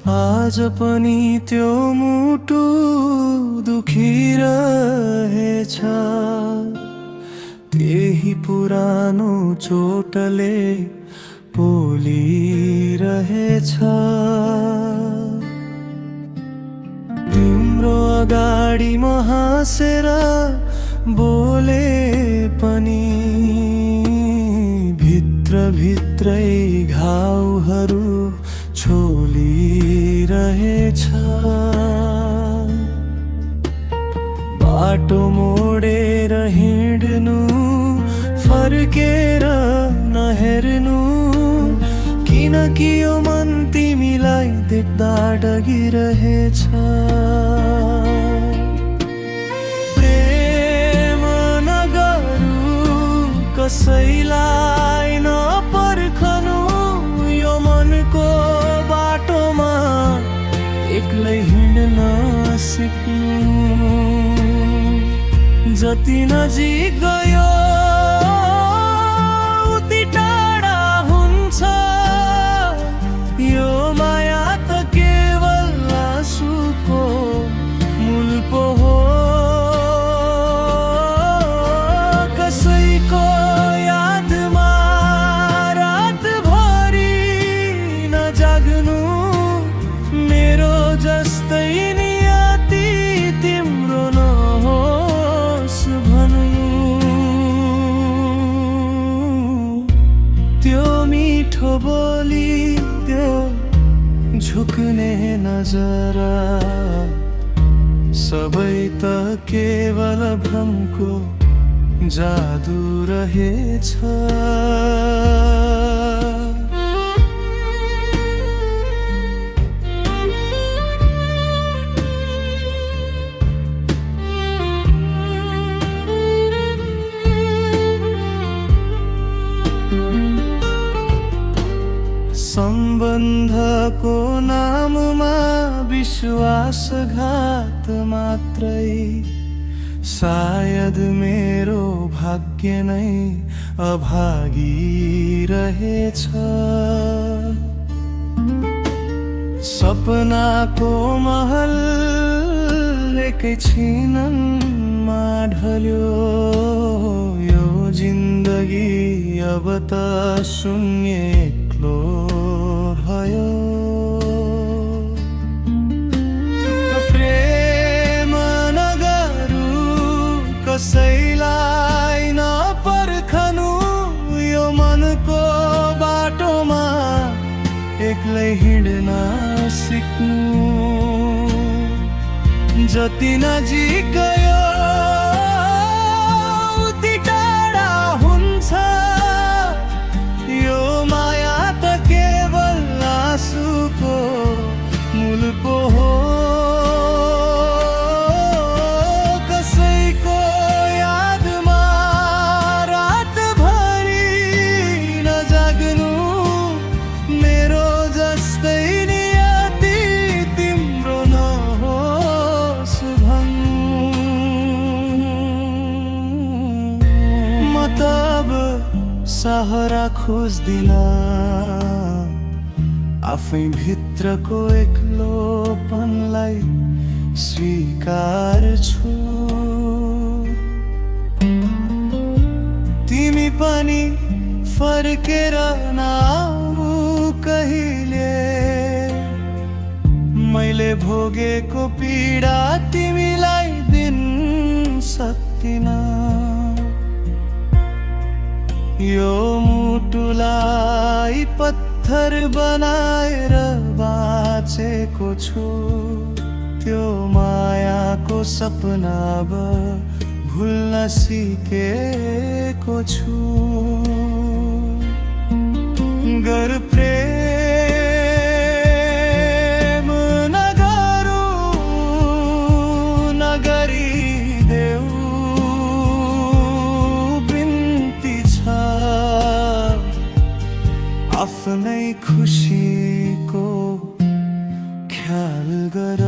आज पनि त्यो मुटु दुखिरहेछ, त्यही पुरानो चोटले पोलिरहेछ। तिम्रो अगाडि म हाँसेर बोले पनि भित्रै घाउहरू छोलिरहेछ। बाटो मोडेर हिँड्नु, फर्केर नहेर्नु, किनकि यो मन तिमीलाई देख्दा डगिरहेछ। प्रेम नगरु, कसैलाई नपर्खनु, यो मनको बाटोमा एक्लै हिँड्न सिक्नु। जति नजिक गयो उति टाढा हुन्छ, यो माया त केवल आँसुको मूल पो हो। कसैको यादमा रातभरि नजाग्नु, मेरो जस्तै नियति तिम्रो नहोस् भन्नु। त्यो मिठो बोली, त्यो झुक्ने नजर, सबै त केवल भ्रमको जादु रहेछ। सम्बन्धको नाममा विश्वासघात मात्रै, सायद मेरो भाग्य नै अभागी रहेछ। सपनाको महल एकैछिनमा ढल्यो, यो जिन्दगी अब त शून्य एक्लो भयो। प्रेम नगरु, कसैलाई नपर्खनु, यो मनको बाटोमा एक्लै हिँड्न सिक्नु। जति नजिक गयो उति टाढा हुन्छ, यो माया त केवल आँसुको मूल पो हो। कसैको यादमा रातभरि नजाग्नु, मेरो जस्तै नियति तिम्रो नहोस् भन्नु। म त अब सहारा खोज्दिन, आफै भित्रको एक्लोपनलाई स्वीकार्छु। तिमी पनि फर्केर नआऊ कहिले, मैले भोगेको पीडा तिमीलाई दिन सक्दिन। यो मुटुलाई पत्थर बनाएर बाँचेको छु, त्यो मायाको सपना अब भुल्न सिकेको छु। गर प्रेम नगरु, नगरिदेऊ, बिन्ती छ आफ्नै खुसीको ख्याल गर।